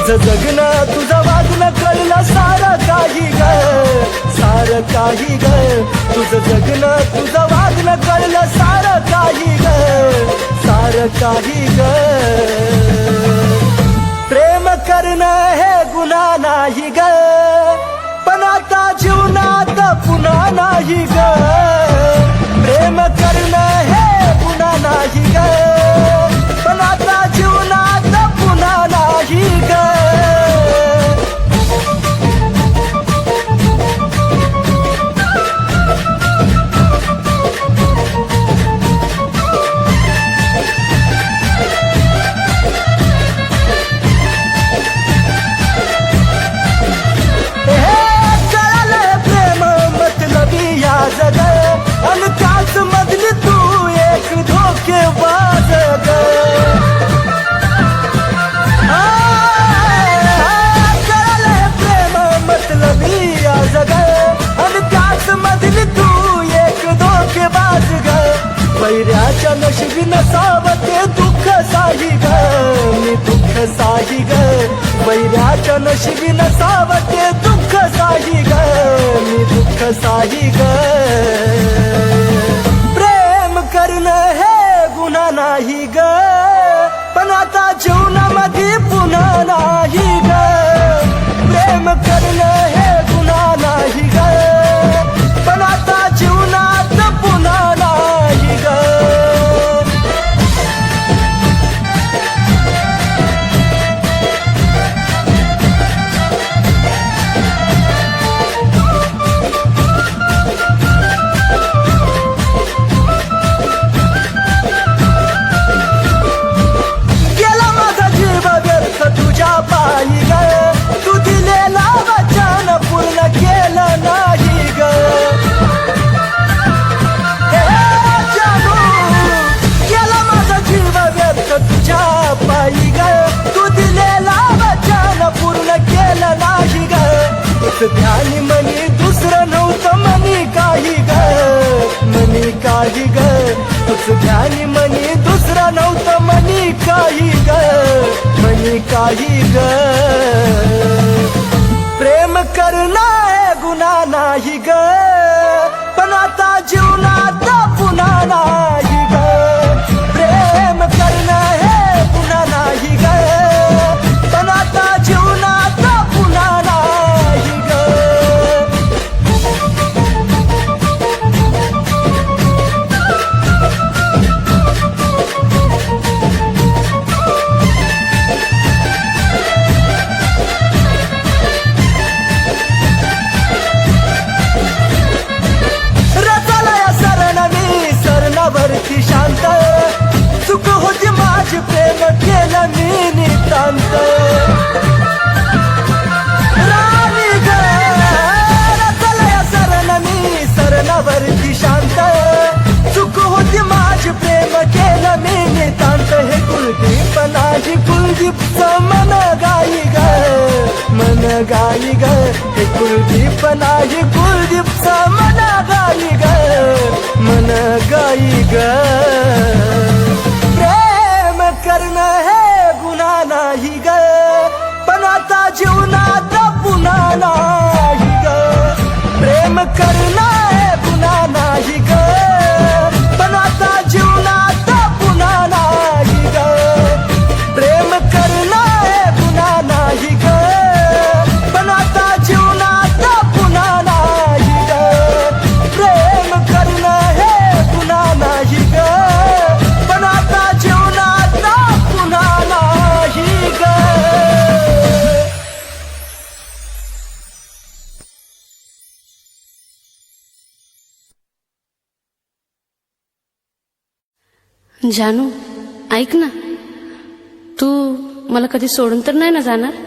तुझं जगणं तुझं वागणं कळलं सारं काही ग, सारं काही ग. तुझं जगणं तुझं वागणं कळलं सारं काही ग, सारं काही ग. प्रेम करणं हे गुन्हा नाही ग, पण आता जीवनात पुन्हा नाही ग. प्रेम करणं हे गुन्हा नाही ग, पण आता जीवनात पुन्हा नाही ग. अन त्याच मधली तू एक धोकेबाज ग. कळलं प्रेम मतलबी आज ग, अन त्याच मधली तू एक धोकेबाज ग. वैऱ्याच्या नशिबी नसावं ते दुःख साही ग, मी दुःख साही ग. वैऱ्याच्या नशिबी नसावं ते दुःख साही ग, मी दुःख साही ग. प्रेम करणं हे गुन्हा नाही ग, पण आता जीवनामध्ये पुन्हा नाही ग. प्रेम करणं हे गुन्हा नाही ग, पण आता जीवनात पुन्हा नाही ग. तू दिलेला वचन पूर्ण केलं नाही ग. जानू केला माझा जीव व्यर्थ तुझ्या पायी ग. तू दिलेला वचन पूर्ण केलं नाही ग. तुझ ध्यानी मनी दुसरं नव्हतं मनी काही ग, मनी काही ग. तुझ ध्यानी मनी दुसरं नव्हतं मनी काही ग, मनी काही ग. प्रेम करणं हे गुन्हा नाही ग, पण आता जीवनात पुन्हा नाही ग. प्रेम करणं हे गुन्हा नाही ग, पण आता जीवनात पुन्हा नाही ग. वरती शांत चुक होती माझी प्रेम केलं मी नितांत. राणी ग रचलया सरण मी सरणावरती शांत चुक होती माझी प्रेम केलं मी नितांत. हे कुलदीप नाही कुलदीपचं मन गाई ग, मन गाई ग. हे कुलदीप नाही कुलदीपचं मन गाई ग, मन गाई ग. प्रेम करणं हे गुन्हा नाही ग, पण आता जीवनात पुन्हा नाही ग. प्रेम करणं हे गुन्हा नाही ग, पण आता जीवनात पुन्हा नाही ग. प्रेम करणं हे गुन्हा नाही ग, पण आता जीवनात पुन्हा नाही ग. प्रेम करणं हे गुन्हा नाही ग, पण आता जीवनात पुन्हा नाही ग. जानू ऐक ना, तू मला कधी सोडून तर नाही ना जाणार?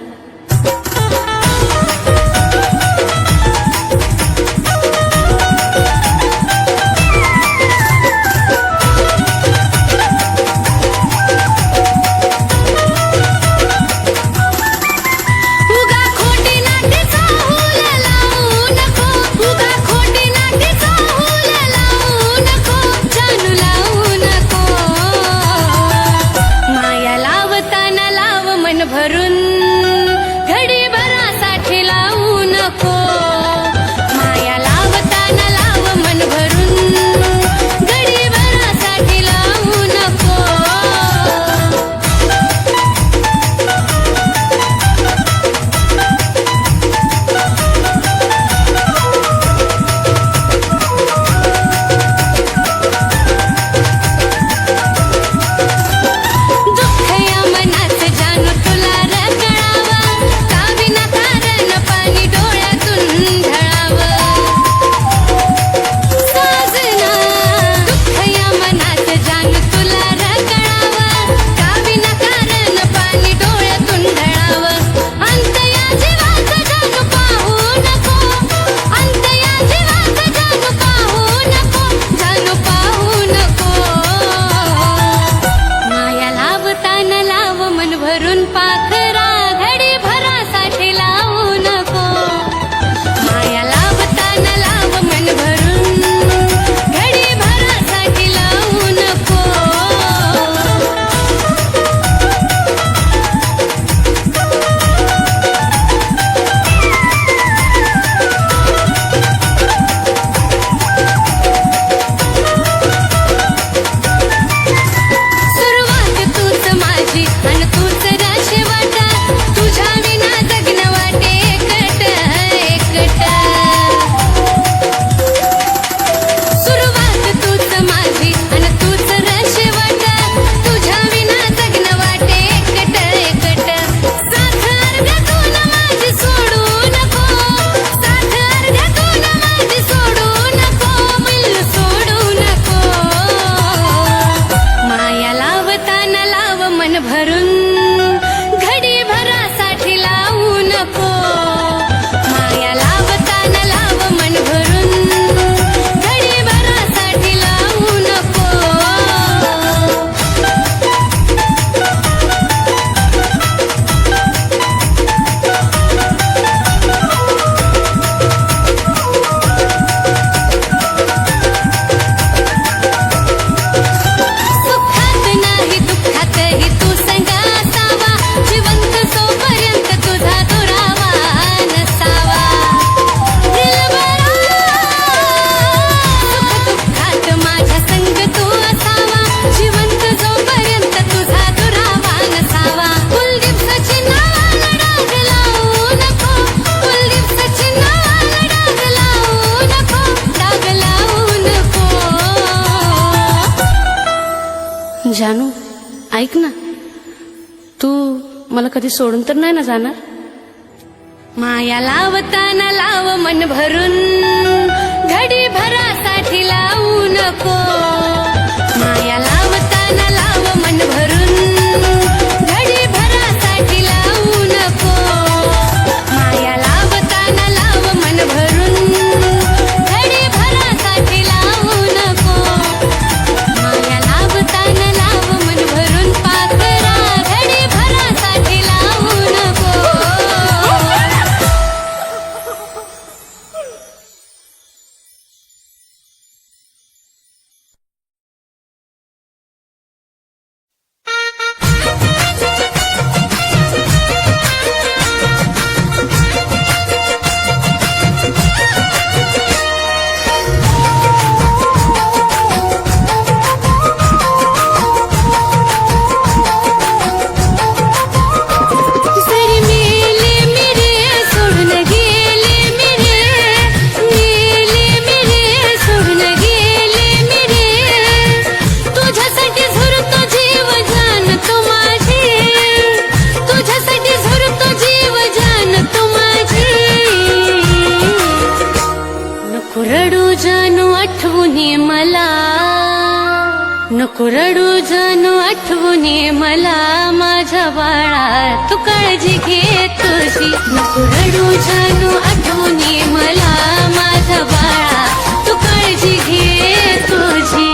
भरून भरून पाखरा घडी भरासाठी लावू नको माया लावताना लाव मन भरून घडी भरासाठी लावू नको सुरुवात तूच माझी आणि तूच राशी वाटा तुझ्या विना जगणं वाटे एकट एकट सुरुवात तूच माझी आणि तूच राशी वाटा तुझ्या विना जगणं वाटे एकट एकट साथ अर्ध्यातून माझी सोडू नको साथ अर्ध्यातून माझी सोडू नको बिल सोडू नको माया लावताना लाव मन भरून घडी भरासाठी लावू नको माया लावताना लाव मन भरून घडी भरासाठी लावू नको सुखात नाही दुःखातही तू संग असावा जिवंत सोपर्यंत तुझा दुरावा नसावा दिलबरा सुख दुःखात माझ्या संग तू असावा जिवंत जोपर्यंत तुझा दुरावा नसावा कुलदीप सचिनाला डाग लावू नको कुलदीप सचिनाला डाग लावू नको डाग लावू नको जानू ऐक ना तू मला कधी सोडून तर नाही ना जाणार माया लावताना लाव मन भरून घडी भरासाठी लावू नको माया लावताना लाव मन भरून घडी भरासाठी लावू नको माया लावताना लाव मन भरून घडी भरासाठी लावू नको माया लावताना लाव मन भरून पाखरा घडी भरासाठी लावू नको जरी मेले मेरे सोडून गेले मेरे सोडून गेले मेरे तुझ्यासाठी झुरतो जीव जान तू माझी तुझ्यासाठी झुरतो जीव जान तू माझी नको रडू जानू आठवून ये मला नको रडू जानू आठवून ये मला माझ्या बाळा तू काळजी घे तुझी नको रडू जानू आठवून ये मला माझ्या बाळा तू काळजी घे तुझी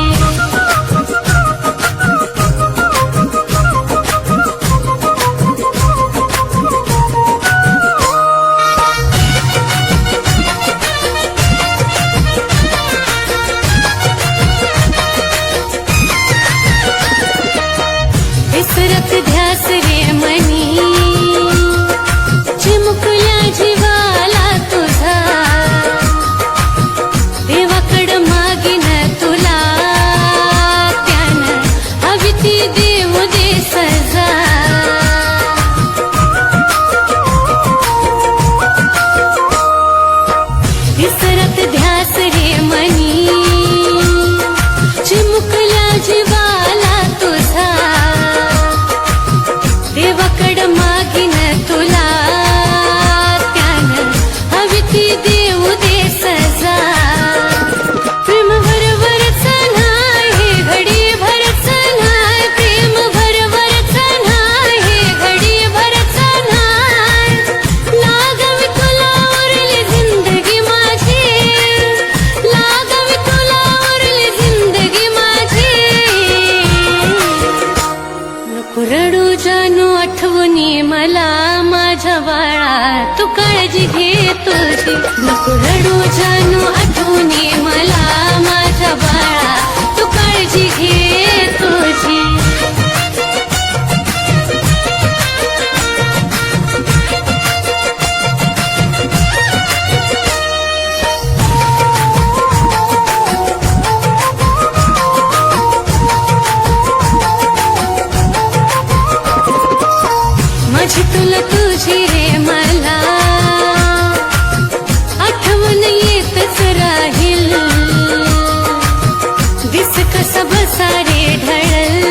विसरत ध्यास रे मनी चिमुकल्या जीवाला जानू आठवणी मला माझ्या बाळा तू काळजी घे तुझी नको रडू जानू आठवणी मला माझ्या बाळा तू काळजी घे तुझी माझी तुला तुझी रे मला आठवण येतच राहील दिस कसा बसा रे ढळल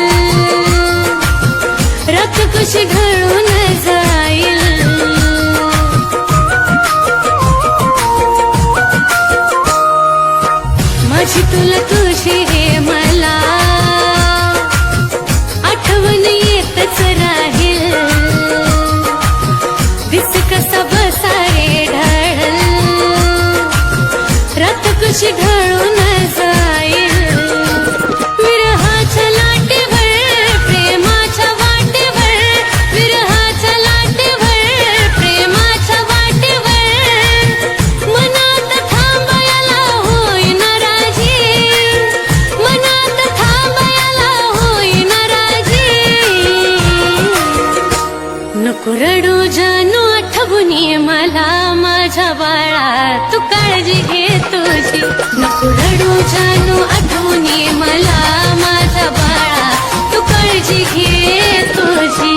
रात कशी घडून जाईल माझी तुला तुझी रे मला आठवण येतच राहील दिस कसा बसा रे ढळल रात कशी घडून जाईल विरहाच्या लाटेवर प्रेमाच्या वाटेवर विरहाच्या लाटेवर प्रेमाच्या वाटेवर मनात थांबायला होईन राजी मनात थांबायला होईन राजी नको रडू जानू आठवणी मला माझ्या बाळा तू काळजी घे तुझी नको रडू जानू आठवणी मला माझ्या बाळा तू काळजी घे तुझी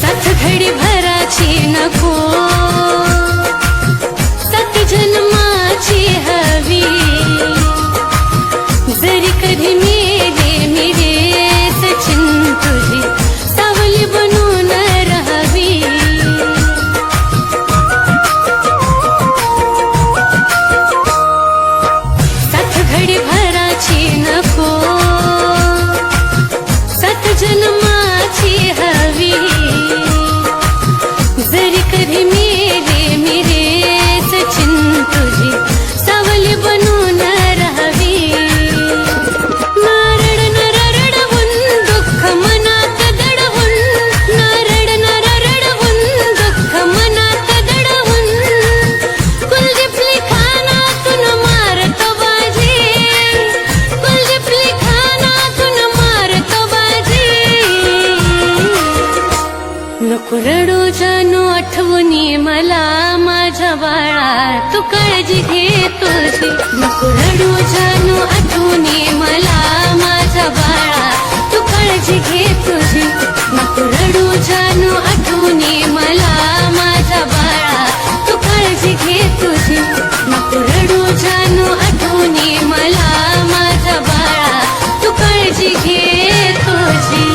साथ घडी भराची नको सात जन्माची हवी जरी कधी मेले मिरे सचिन तुझी सावली बनून राहावी सात घडी भराची नको सात जन्माची हवी जरी कधी मेले मिरे सचिन तुझी सावली बनून राहावी नारड नरडवून दुःख मनात दडवून नारड नरडवून दुःख मनात दडवून कुलदीपली खानातून मारतो बाजी कुलदीपली खानातून मारतो बाजी नको रडू जानू आठवणी मला माझ्या बाळा तू काळजी घे तुझी नको रडू जानू आठवणी मला माझ्या बाळा तू काळजी घे तुझी नको रडू जानू आठवणी मला माझ्या बाळा तू काळजी घे तुझी नको रडू जानू आठवणी मला माझ्या बाळा तू काळजी घे तुझी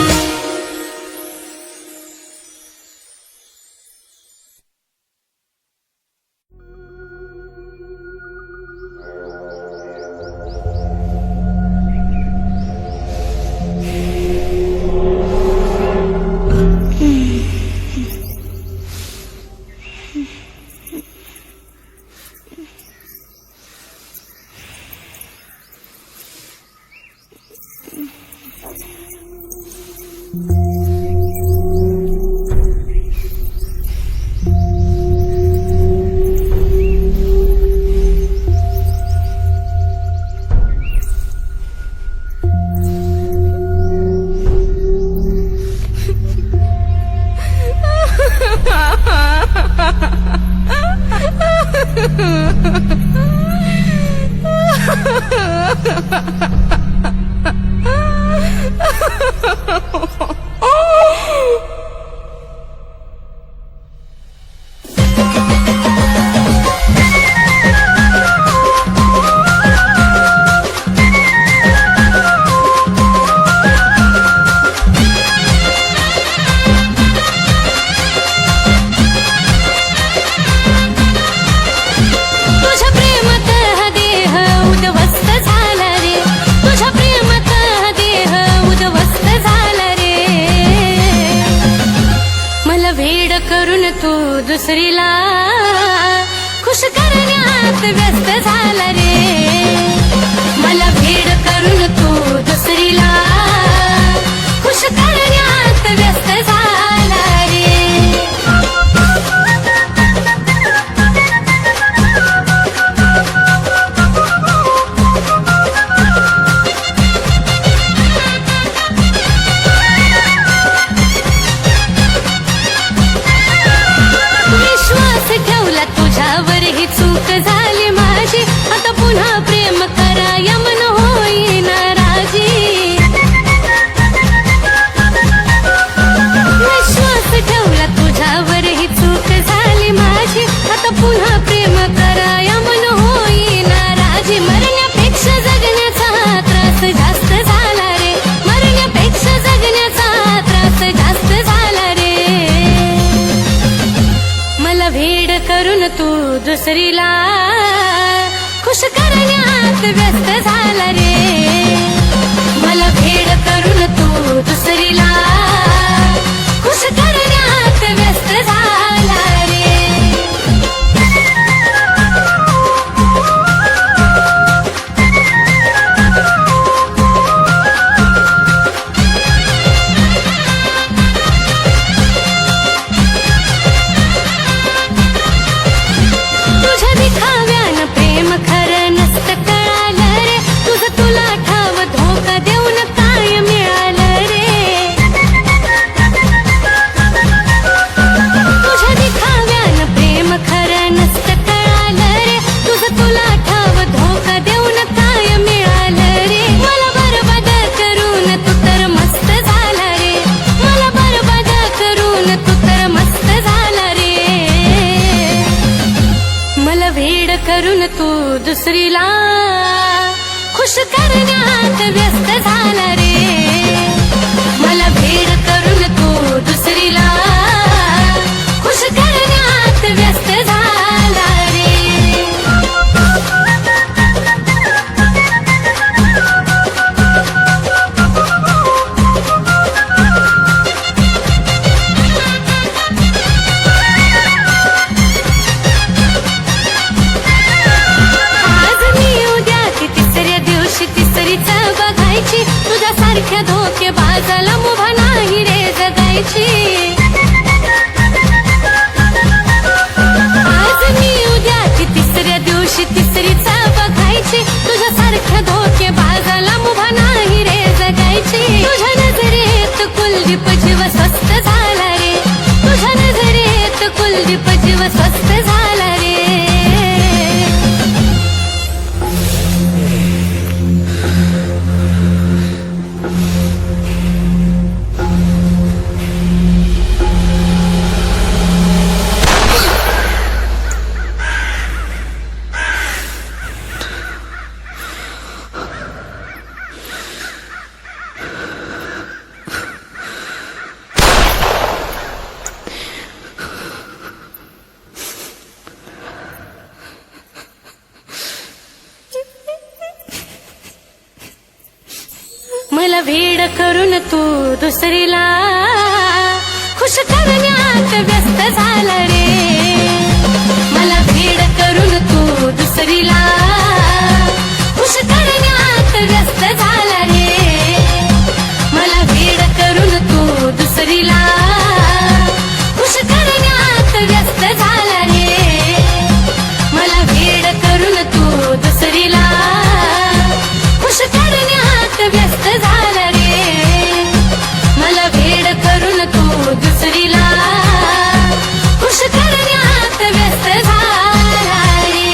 तू दुसरीला खुश करण्यात व्यस्त झाला रे. मला भेड करून तू दुसरीला खुश करण्यात व्यस्त झाला रे. विश्वास ठेवला तुझ्यावर ही चूक झाली माझी. आता पुन्हा प्रेम करा मन होईन राजी. विश्वास ठेवला तुझ्यावर ही चूक झाली माझी. आता पुन्हा प्रेम करा मन होईन राजी. मरण्यापेक्षा जगण्याचा त्रास जास्त झाला रे. मरण्यापेक्षा जगण्याचा त्रास जास्त झाला रे. मला भेड करून तू दुसरीला खुश करण्यात व्यस्त झाला रे. मला भेड करून तू दुसरीला खुश करण्यात व्यस्त झाला रे. तुझ्या दिखाव्यानं प्रेम खरं नसतं कळालं रे. तुझं तुला ठाव धोका देऊन काय मिळालं रे. तुझ्या दिखाव्यानं प्रेम खरं नसतं कळालं रे. तुझं तुला ठाव धोका देऊन काय मिळालं रे. मला बरबाद करून तू तर मस्त झाला रे. मला बरबाद करून तू तर मस्त झाला रे. मला भेड करून तू दुसरीला खुश करण्यात व्यस्त झाला रे. मला भेड करून तू दुसरीला खुश करण्यात व्यस्त झाला रे. आज मी उद्या की तिसऱ्या दिवशी तिसरीच बघायची. तुझ्यासारख्या धोकेबाजाला मुभा नाही रे जगायची. आज मी उद्या की तिसऱ्या दिवशी तिसरीच बघायची. तुझ्यासारख्या धोकेबाजाला मुभा नाही रे जगायची. तुझ्या नजरेत कुलदीप जीव स्वस्त झाला रे. तुझ्या नजरेत कुलदीप जीव स्वस्त झाला रे. मला भेड करून तू दुसरीला खुश करण्यात व्यस्त झाला रे. मला भेड करून तू दुसरीला खुश करण्यात व्यस्त झाला रे. मला भेड करून तू दुसरीला खुश करण्यात व्यस्त झाला रे. मला भेड करून तू दुसरीला खुश करण्यात व्यस्त झाला रे. मला भेड करून तू दुसरीला खुश करण्यात व्यस्त झाला रे.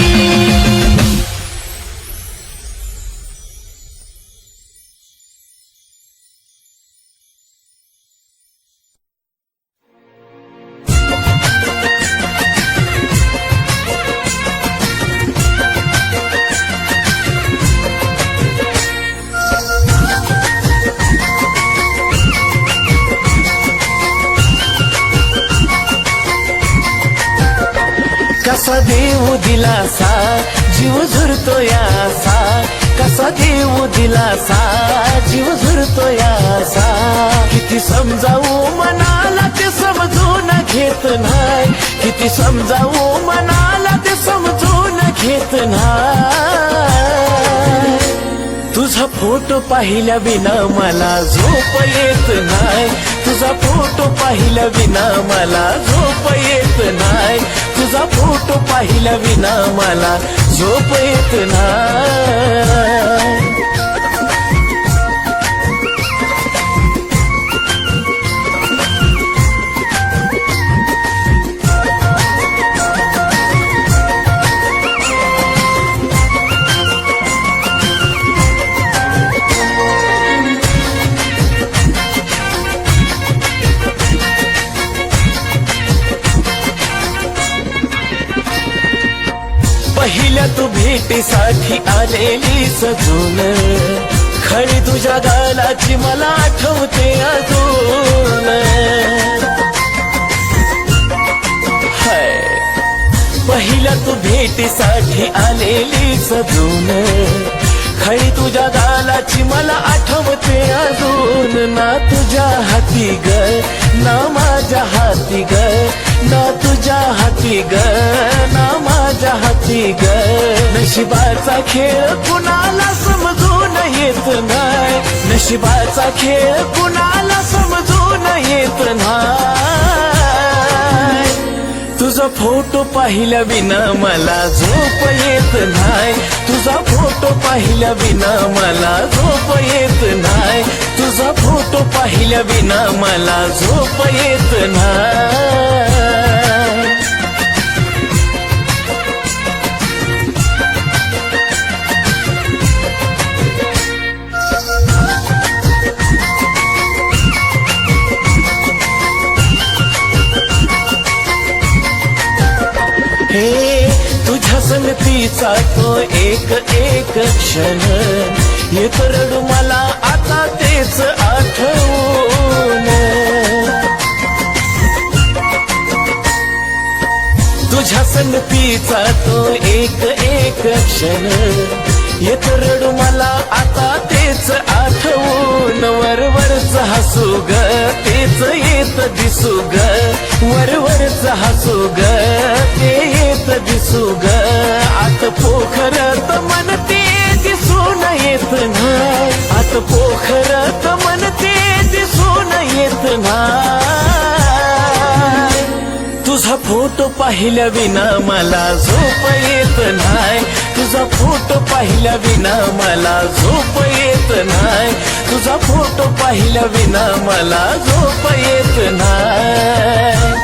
कसा देऊ दिलासा जीव झुरतो यासा. कसा देऊ दिलासा जीव झुरतो यासा. किती समजावू मनाला ते समजून घेत येत नाही. किती समजावू मनाला ते समजून घेत नाही. तुझा फोटो पाहिल्या विना मला झोप येत नाही. तुझा फोटो पाहिल्या विना मला झोप येत नाही. तुझा फोटो पाहिल्या विना मला झोप येत नाही. पहिल्या तू भेटीसाठी आलेली सजून, खळी तुझ्या गालाची मला आठवते अजून. हाय, पहिल्या तू भेटीसाठी आलेली सजून, खळी तुझ्या गालाची मला आठवते अजून. ना तुझ्या हाती ग ना माझ्या हाती ग, ना तुझ्या हाती ग ना माझ्या हाती ग. नशिबाचा खेळ कुणाला समजून येत नाही. नशिबाचा खेळ कुणाला समजून येत नाही. तुझा फोटो पाहिल्या विना मला झोप येत नाही. तुझा फोटो पाहिल्या विना मला झोप येत नाही. तुझा फोटो पाहिल्या विना मला झोप येत नाही. हे तुझ्या संगतीचा तो एक एक क्षण येत रडू मला आता तेच आठवून. तुझ्या संगतीचा तो एक एक क्षण येत रडू मला आता तेच आठवून. वरवरच हसू ग तेच येत दिसू ग, वरवरच हसू ग ते येत दिसू ग. आत पोखरत मन ते दिसून येत नाही. आत पोखरत मन ते दिसून येत नाही. तुझा फोटो पाहिल्या विना मला झोप येत नाही. तुझा फोटो पाहिल्या विना मला झोप येत नाही. तुझा फोटो पाहिल्या विना मला झोप येत नाही.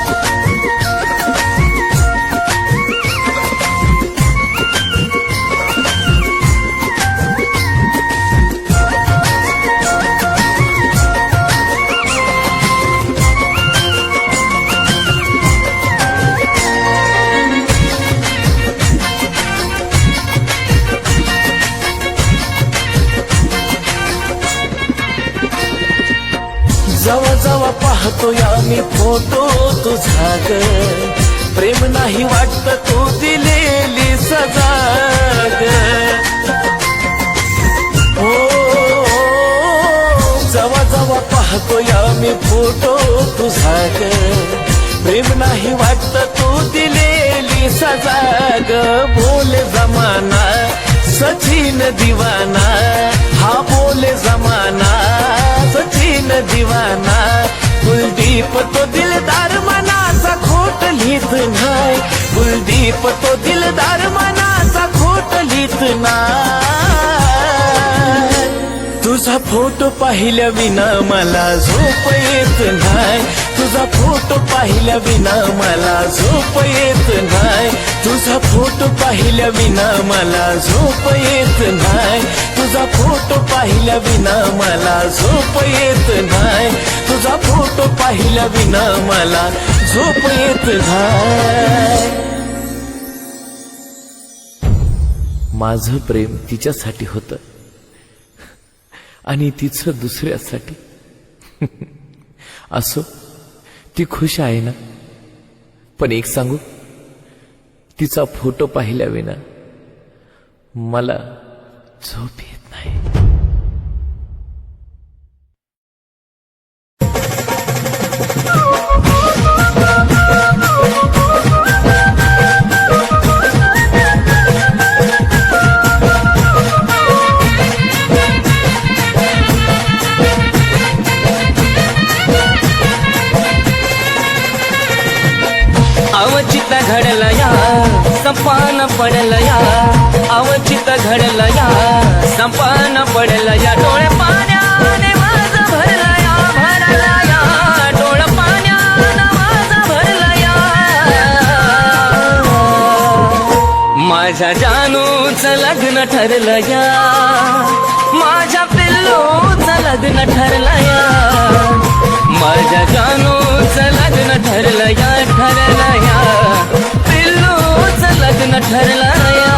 जवा जवा पाहतो या मी फोटो तुझा ग, प्रेम नाही वाटत तू दिलेली सजा ग. हो, जवा जवा पाहतो या मी फोटो तुझा ग, प्रेम नाही वाटत तू दिलेली सजा ग. बोले जमाना सचिन दीवाना, हा बोले जमाना सचिन दीवाना. कुलदीप तो दिलदार मनाचा खोट लिहित नाही. कुलदीप तो दिलदार मनाचा खोट लिहित नाही. तुझा फोटो पाहिल्या विना मला झोप येत नाही. तुझा फोटो पाहिल्या विना मला झोप येत नाही. तुझा फोटो पाहिल्या विना मला झोप येत नाही. तुझा फोटो पाहिल्या विना मला झोप येत नाही. तुझा फोटो पाहिल्या विना मला झोप येत नाही. माझं प्रेम तिच्यासाठी होतं आणि तिचं दुसऱ्यासाठी. असो, ती खुश आहे ना. पण एक सांगू, तिचा फोटो पाहिल्या विना मला झोप येत नाही. विपरीत घडलं या संपान पडलं या अवचित घडलं या संपान पडलं या डोळे पाण्याने माझं भरलं या डोळे पाण्याने माझं भरलं या माझ्या जानूचं लग्न ठरलं या माझ्या पिल्लूचं लग्न ठरलं या माझ्या जानूचं लग्न ठरलं या पिल्लूचं लग्न ठरलं या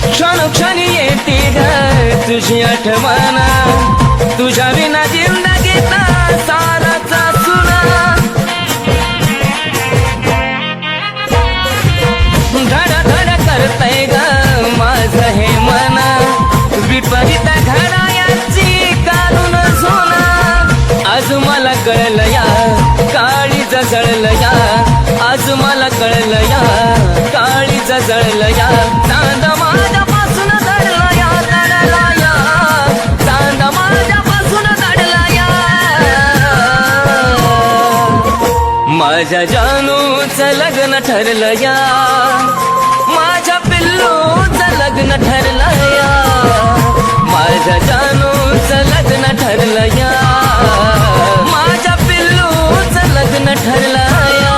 क्षणोक्षणी येते ग तुझी आठवण तुझ्या विना जिंदगीत साराचा सुना धड धड करतय ग माझं हे मन विपरीत घडायाची काढून सोना आज मला कळलं या काळी जळलं या आज मला कळलं या काळी जळलं या चांद माझ्यापासून दडला या चांद माझ्यापासून दडला या माझ्या जानूचं लग्न ठरलं या माझ्या पिल्लूचं लग्न ठरलं या माझ्या जानूचं लग्न ठरलं या माझ्या पिल्लूचं लग्न ठरलं या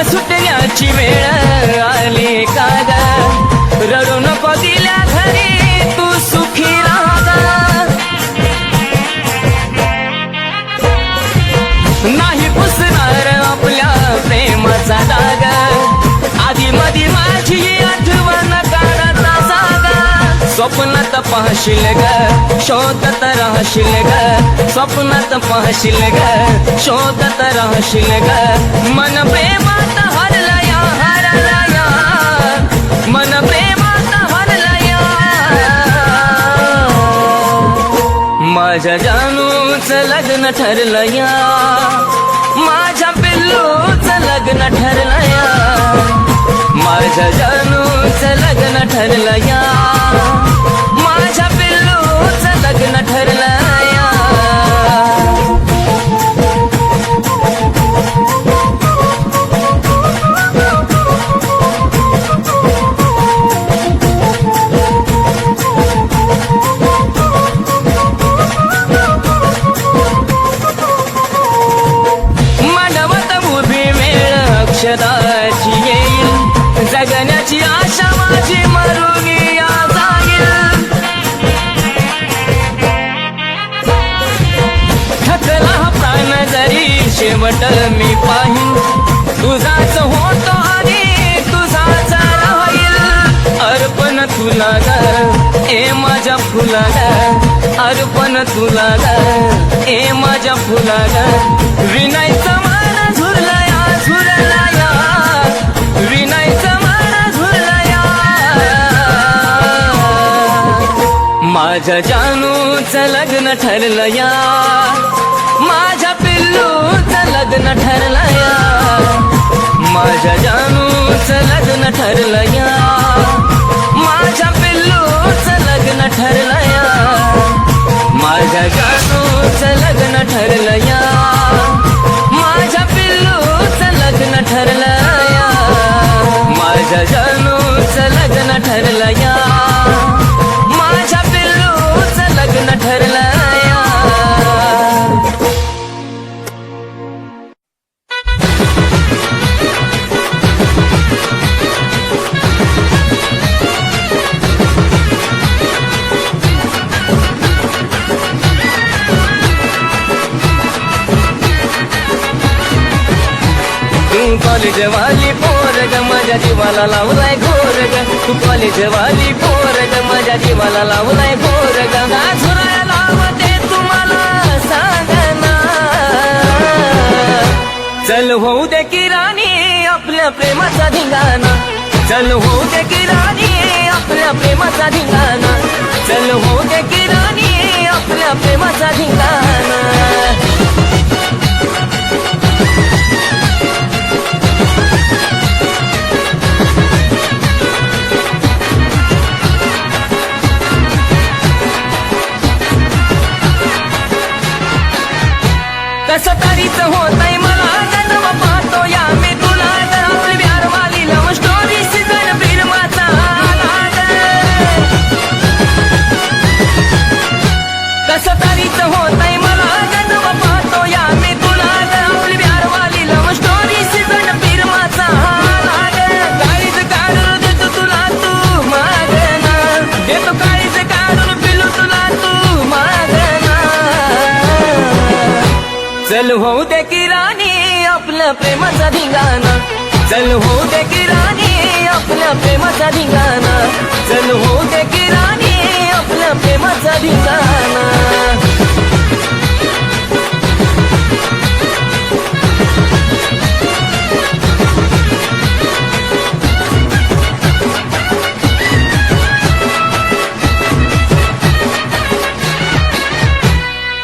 सुटण्याची वेळ आली का ग रडू नको दिल्या घरी तू सुखी राहा नाही पुसणार आपल्या प्रेमाचा डाग आधी मधी माझी आठवण काढता जागा स्वप्नात पाहशील ग शोधत राहशील ग स्वप्नात पाहशील ग शोधत राहशील ग मन प्रेमात हरला या मन प्रेमात हरला या माझ्या जानूचं लग्न ठरलं या माझ्या पिल्लूचं लग्न ठरलं या माझ्या जानूचं लग्न ठरलं या माझ्या पिल्लूचं लग्न ठरलं या अक्षदाची येईल जगण्याची आशा माझी मरुगी जाईल थकला प्राण जरी शेवट मी पाहिन तुझाच होतो आणि तुझाच राहील अर्पण तुला ग ए माझ्या फुला ग अर्पण तुला ग ए माझ्या फुला ग विनायचं मान झुरला या विनायचं मान झुरला या माझ्या जानूचं लग्न ठरलं या माझ्या पिल्लूचं लग्न ठरलं या माझ्या जानूचं लग्न ठरलं या माझ्या पिल्लूचं लग्न ठरलं या माझ्या जानूचं लग्न ठरलं या माझ्या पिल्लूचं लग्न ठरलं या माझ्या जानूचं लग्न ठरलं या माझ्या पिल्लूचं लग्न ठरलं या कॉलेज वाली पोर ग माझ्या जीवाला लावलाय घोर ग तू कॉलेज वाली पोर ग माझ्या जीवाला लावलाय घोर ग झुराया लावते तुम्हाला चल होऊ दे की राणी आपल्या प्रेमाचा धिंगाणा, चल होऊ दे की राणी आपल्या प्रेमाचा धिंगाणा, चल होऊ दे की राणी आपल्या प्रेमाचा धिंगाणा. कसं तरीच होतंय मला जन्म पाहतो या मी तुला, तर आपली बिहारवाली लव्ह स्टोरी सीझन फिल्माचा आलाय. कसं तरीच होतंय मला जन्म पाहतो या मी तुला, तर आपली बिहारवाली लव्ह स्टोरी सीझन फिल्माचा आलाय. काळीज काढून देतो तुला तू मागना, देतो काळीज काढून पिलू तुला तू मागना. चल होऊ दे की राणी आपल्या प्रेमाचा धिंगाणा, चल होऊ दे की राणी आपल्या प्रेमाचा धिंगाणा, चल होऊ दे की राणी आपल्या प्रेमाचा धिंगाणा.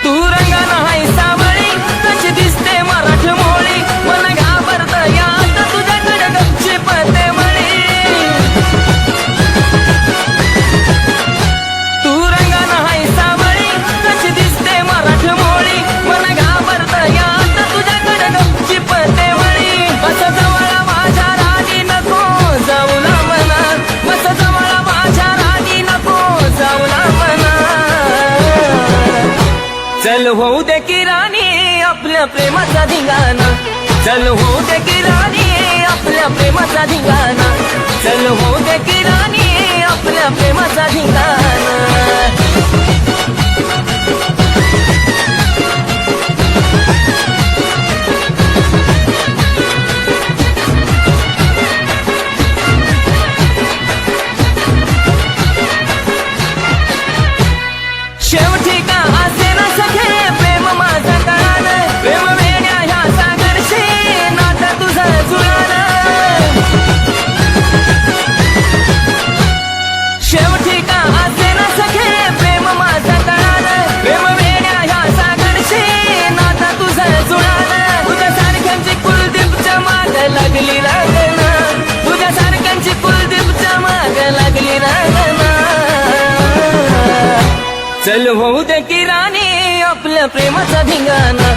तू रंगाना हाय सावळी कशी दिसते मराठी मोळी, मन घाबरत यात तुझ्याकडे गपची पते मळी. तू रंगाना हाय सावळी कशी दिसते मराठी मोळी, मन घाबरत यात तुझ्याकडे गपची पते मळी. बस जवळ माझ्या राणी नको जाऊ ना मना, बस जवळ माझ्या राणी नको जाऊ ना मना. चल होऊ दे की राणी आपल्या प्रेमाचा धिंगाणा, चल होऊ दे की राणी आपल्या प्रेमाचा धिंगाणा, चल होऊ दे की राणी आपल्या प्रेमाचा धिंगाणा. शेवटी का असे ना सखे प्रेम माझं कळालं, प्रेम वेड्या ह्या सागरशी नातं तुझं जुळालं. शेवटी का असे ना सखे प्रेम माझं कळालं, प्रेम वेड्या ह्या सागरशी नातं तुझं जुळालं. तुझ्या सारख्यांची कुलदीपच्या माग लागली रागना, तुझ्या सारख्यांची कुलदीपच्या माग लागली रागना. चल होऊ दे की राणी आपल्या प्रेमाचा धिंगाणा,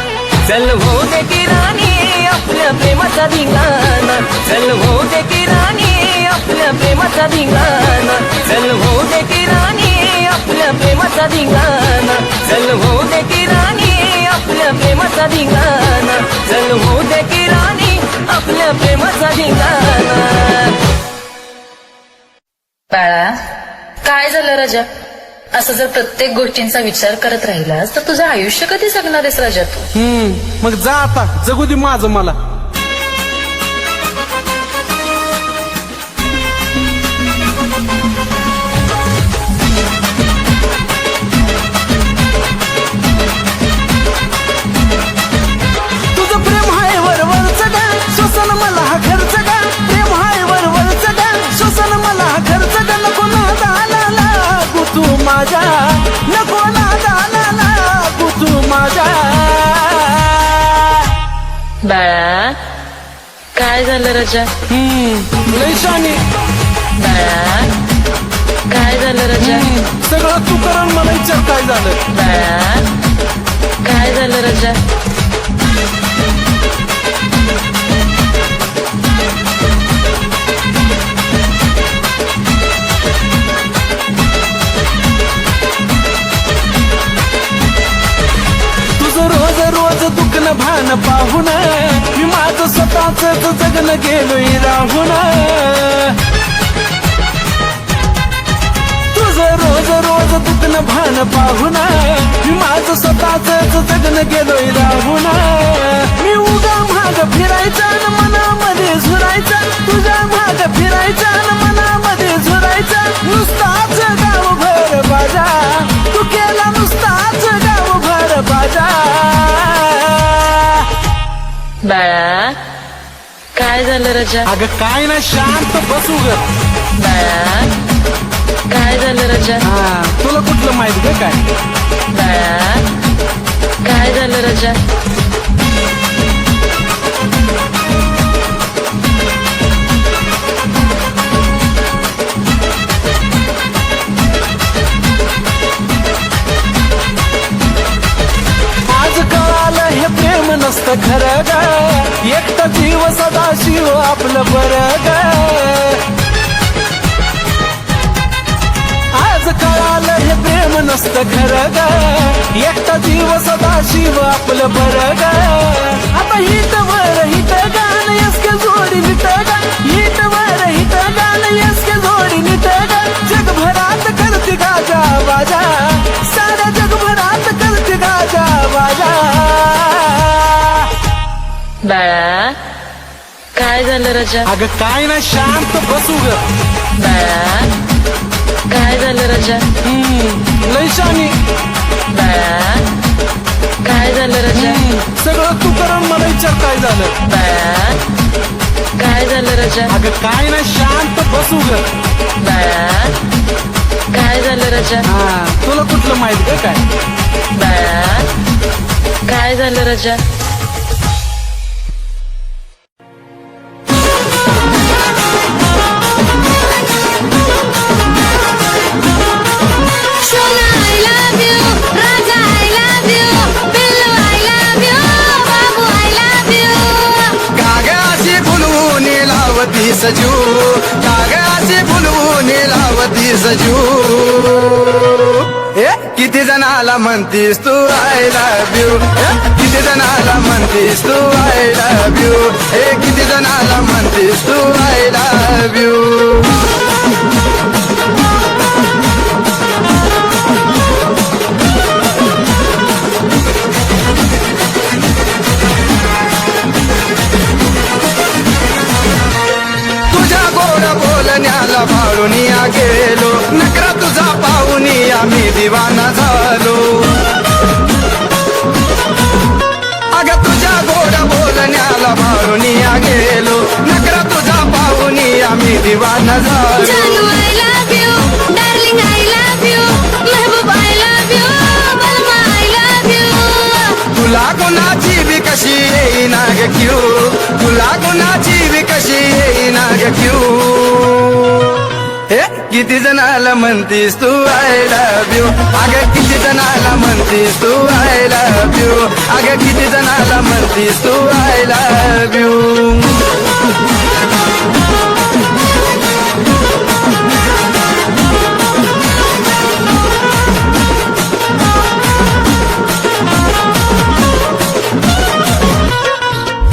चल होऊ दे की राणी आपल्या प्रेमाचा धिंगाणा, चल होऊ दे की राणी आपल्या प्रेमाचा धिंगाणा, चल होऊ दे की राणी आपल्या प्रेमाचा धिंगाणा, चल होऊ दे की राणी आपल्या प्रेमाचा धिंगाणा, चल होऊ दे की राणी आपल्या प्रेमाचा धिंगाणा. बाळा, काय झालं राजा? असं जर प्रत्येक गोष्टींचा विचार करत राहिलास तर तुझं आयुष्य कधी जगणार आहेस राजा तू? मग जा आता, जगू दे माझं मला. तुझं प्रेम हाय वरवरच गा, श्वसन मला हा खर्च गा, प्रेम हाय वरवरच गा, श्वसन मला हा खर्च गा. नको नादाला लागू तू माझ्या, नको नादाला लागू तू माझ्या. बाळा, काय झालं राजा? लय शानी. बाळा, काय झालं राजा? सगळं तू करून मला विचार काय झालं. बाळा, काय झालं राजा? तुझं रोज रोज दुखणं भान पाहून मी माझं स्वतःच जगणं गेलोय राहून. तुझं रोज रोज दुखणं भान पाहून मी माझं स्वतःच जगणं गेलोय राहून. मी उगा भाग फिरायचा न मनामध्ये झुरायचा, तुझ्या भाग फिरायचा न मनामध्ये झुरायचा. नुसताच गावभर बाजा तू केला, नुसताच गावभर बाजा. बाळा, काय झालं रजा? अगं काय ना शांत बसू ग. बाळा काय झालं रजा? हा तुला कुठलं माहित ग काय? बाळा काय झालं रजा? आज कळालं हे प्रेम नसतं खरं ग. एकटा जीव सदा शिव आपलं बरं ग. आज कळालं हे प्रेम नसतं खरं ग. एकटा जीव सदा शिव आपलं बरं ग. आता हिट वर हिट गाणं यसके जोडी निट ग. हिट वर हिट गाणं यसके जोडी निट ग. जगभरात करते गाजा बाजा. साऱ्या जगभरात करते गाजा बाजा. बाळा काय झालं रजा? अगं काय ना शांत बसू ग. बाळा काय झालं रजा? लय शानी. बाळा काय झालं रजा? सगळं तू करून मला विचार काय झालं. बाळा काय झालं रजा? अगं काय ना शांत बसू ग. बाळा काय झालं रजा? हा तुला कुठलं माहित ग काय? बाळा काय झालं रजा? सोना I love you, Raja I love you, पिल्लू I love you, Babu I love you. कागदाची फुलवून लावती सजू. कागदाची फुलवून लावती सजू. किती जणाला म्हणतीस तू आय लव्ह यू. किती जणाला म्हणतीस तू आय लव्ह यू. किती जणाला म्हणतीस तू आय लव्ह यू. तुझ्या गोड बोलण्याला भाळून गेलो. नकरा तुझा पाहून आम्ही दिवाना झालो. अगं तुझ्या गोड बोलण्याला भाळून गेलो. नकरा तुझा पाहून आम्ही दिवाना झालो. जानू I love you, darling I love you, Mehboob I love you, बलमा I love you. तुला गुणाची बी कशी येईना ग क्यू. तुला गुणाची बी कशी येईना ग क्यू. किती जणाला म्हणतीस तू आय लव्ह यू. अगं किती जणाला म्हणतीस तू आय लव्ह यू. अगं किती जणाला म्हणतीस तू आय लव्ह यू.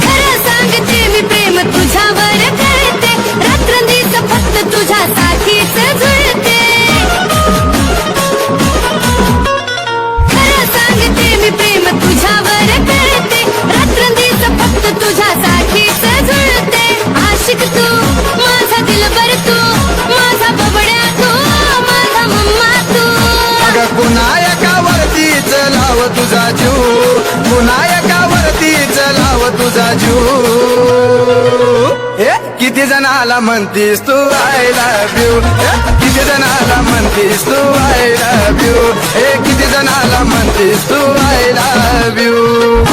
खरं सांगते मी प्रेम तुझ्यावर करते. रात्रंदिवस फक्त तुझ्यासाठीच झुळते. खरं सांगते मी प्रेम तुझ्यावर करते. रात्रंदिवस फक्त तुझ्यासाठीच झुळते. आशिक तू माझा दिलबर तू. माझा बबड्या तू. माझा मम्मा तू. अगं कुणायकावरतीच लाव तुझा जीव. कुणायकावरतीच लाव तुझा जीव. किती जणाला म्हणतीस तू आय लव्ह यू. किती जणाला म्हणतीस तू आय लव्ह यू. किती जणाला म्हणतीस तू आय लव्ह यू.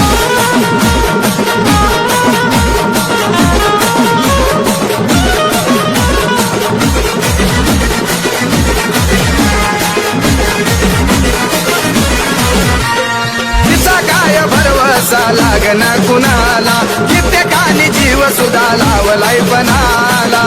तिचा काय भरवसा लागना कुणाला. कित्येकानी जीव सुद्धा लावलाय पणाला.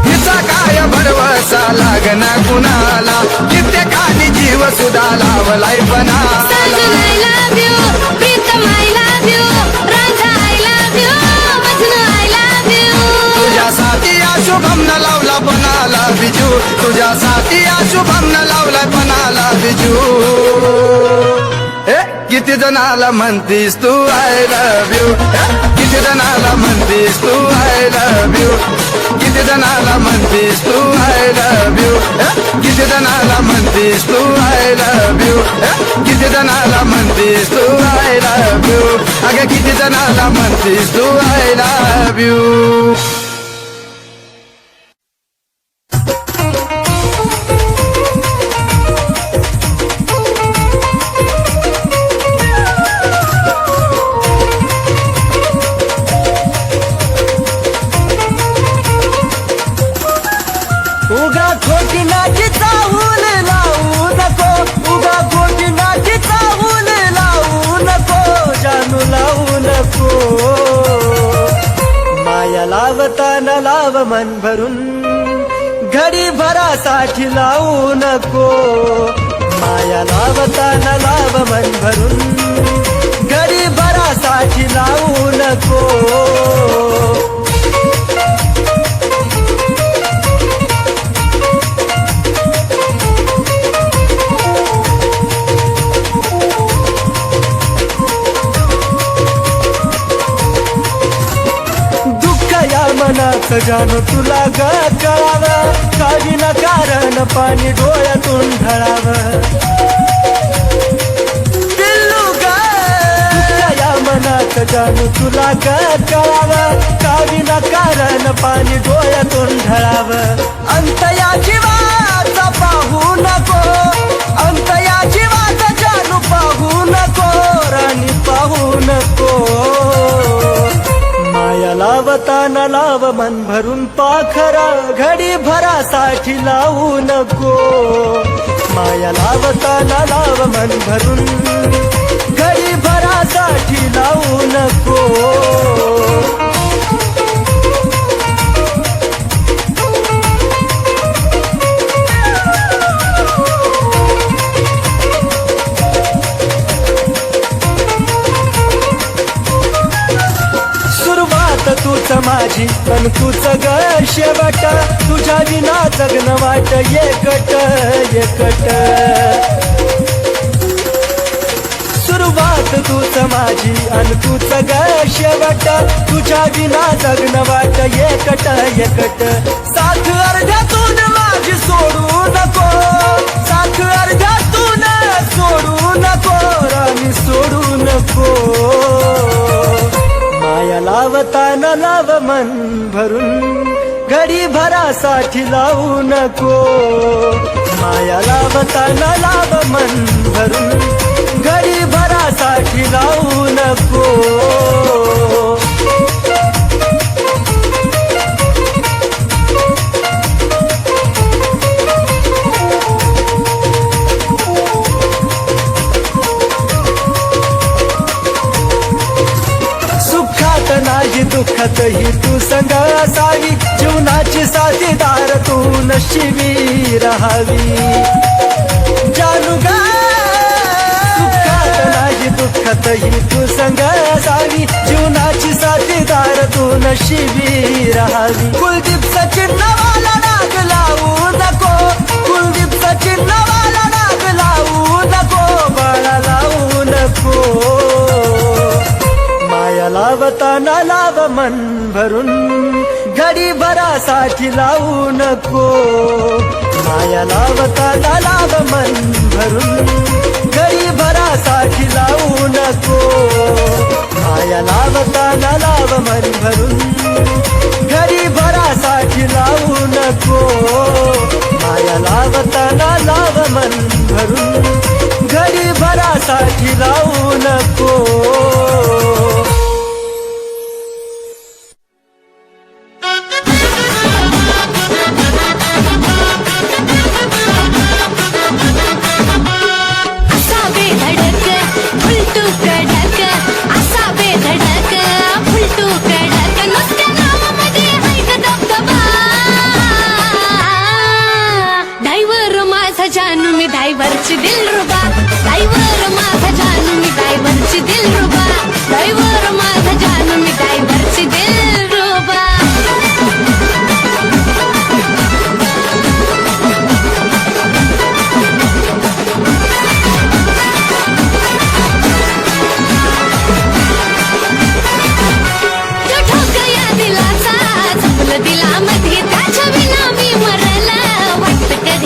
तिचा काय भरवसा लागना कुणाला. कित्येकानी जीव सुद्धा लावलाय पणाला. Saajan I love you, Pritam I love you, Radha I love you, Majnu I love you. तुझ्यासाठी शुभम न लावला पणाला बिजू. तुझ्यासाठी शुभम न लावला पणाला बिजू. किती जणाला म्हणतीस तू आय लव्ह यू. किती जणाला म्हणतीस तू आय लव्ह यू. किती जणाला म्हणतीस तू आय लव्ह यू. किती जणाला म्हणतेस तू आय लव्ह यू किती जणाला म्हणतेस तू आय लव्ह यू अगं किती जणाला म्हणतेस तू आय लव्ह यू उगा खोटी नाची चाहूल लावू नको उगा खोटी नाची चाहूल लावू नको जानू लावू नको माया लावताना लाव मन भरून घडी भरासाठी लावू नको माया लावताना लाव मन भरून घडी भरासाठी लावू नको मनात जाणू तुला ग कळावं काही न कारण पाणी डोळ्यातून ढळावं पिल्लू ग या मनात जाणू तुला ग कळावं काही न कारण पाणी डोळ्यातून ढळावं अंत या जीवाचा पाहू नको अंत या जीवाचा जानू पाहू नको राणी पाहू नको माया लावताना लाव मन भरून पाखरा घडी भरासाठी लावू नको माया लावताना लाव मन भरून घडी भरासाठी लावू नको तूच माझी पण तूच ग शेवट तुझ्या विना जगन वाट एकट एकट सुरुवात तूच माझी अन तूच ग शेवट तुझ्या विना जगन वाट एकट एकट साथ अर्ध्यातून माझी सोडू नको साथ अर्ध्यातून सोडू नको राणी सोडू नको माया लावताना लाव मन भरून घडी भरासाठी लावू नको माया लावताना लाव मन भरून घडी भरासाठी लावू नको नाही दुःखात ही तू संग असावी जीवनाची साथीदार तू नशिबी राहावी जानू ग सुखात नाही दुःखात ही तू संग असावी जीवनाची साथीदार तू नशिबी राहावी कुलदीप सचिन नवाला नाग लावू नको कुलदीप सचिन नवाला नाग लावू नको बाळा लावू नको माया लावताना लाव मन भरून घडी भरासाठी लावू नको माया लावताना लाव मन भरून घडी भरासाठी लावू नको माया लावताना लाव मन भरून घडी भरासाठी लावू नको माया लावताना लाव मन भरून घडी भरासाठी लावू नको ड्रायव्हरची दिलरुबा ड्रायव्हर माझा जानू मी ड्रायव्हरची दिलरुबा ड्रायव्हर माझा जानू मी ड्रायव्हरची दिलरुबा तो ठोकया दिलाचा चपल दिला मध्ये त्याच्या विना मी मरला वाटत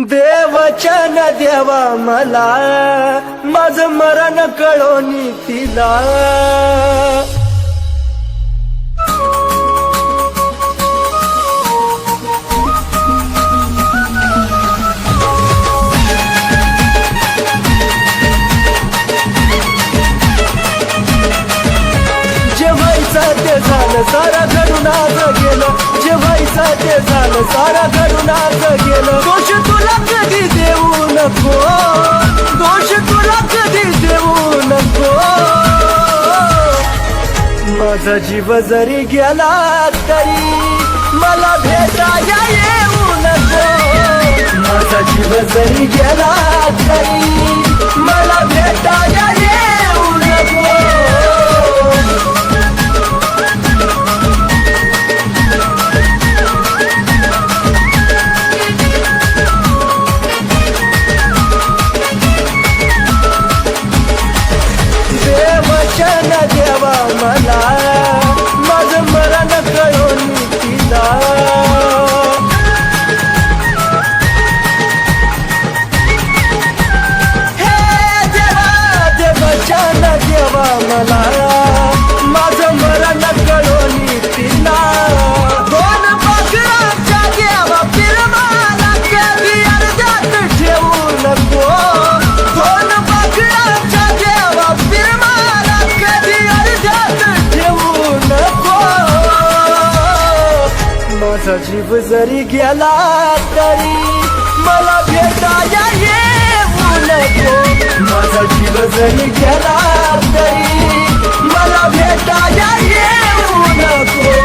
देवचन देवा मला माझं मरण कळोनी तिला जे व्हायचं ते झालं सारा घडून आज गेलं जे व्हायचं ते झालं सारा घडून आज गेलं दोष तुला कधी देऊ नको दोष तुला कधी देऊ नको माझा जीव जरी गेला तरी मला भेटाया येऊ नको माझा जीव जरी गेला तरी मला भेटाया येऊ नको देवचन देवा मला माझं मरण कळून तिला हे देवा देवचन देवा मला माझं मरण कळून तिला दोन बकरांच्या देवा फिरवाला कधी अर्ध्यात ठेवू नको दोन बकरांच्या देवा फिरवाला कधी अर्ध्यात ठेवू नको माझा जीव जरी गेला तरी मला भेटाया येऊ नको माझा जीव जरी गेला तरी मला भेटाया येऊ नको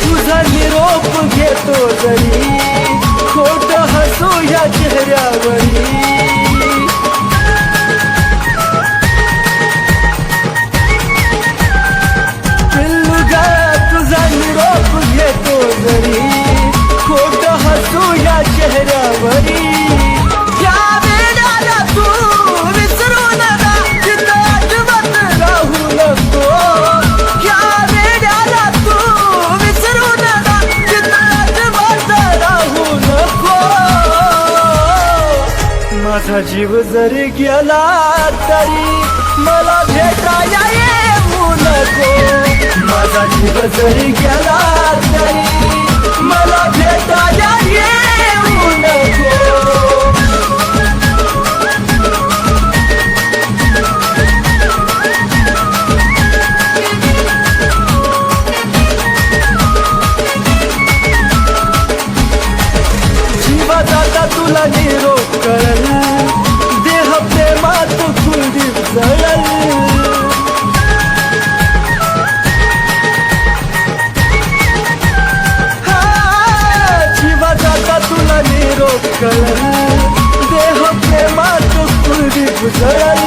तुझा निरोप घेतो जरी खोट हसू या चेहऱ्यावरी पिल्लुगा तुझा निरोप घेतो जरी खोट हसू या चेहऱ्यावरी या वेळाला तू विसरू नका तिथं आठवत राहू नको या वेळाला तू विसरू नका तिथं आठवत राहू नको माझा जीव जरी गेला तरी मला भेटाया येऊ नको माझा जीव जरी गेला तरी मला भेटाया येऊ नको जीवा जाता तुला निरोप कळल देह प्रेमात कुलदीप जळल हा, जीवा जाता तुला निरोप कळल देह प्रेमात कुलदीप जळल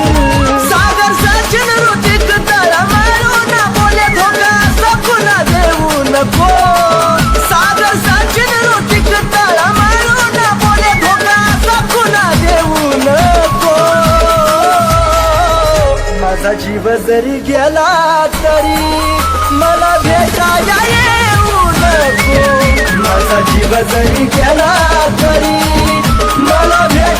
सागर सचिन ऋतिक तळा मारू ना बोले धोका सकुना देऊ नको सागर सचिन ऋतिक तळा मारू ना बोले धोका सकुना देऊ नको माझा जीव जरी गेला तरी मला भेटाया येऊ नको माझा जीव जरी गेला तरी मला भेट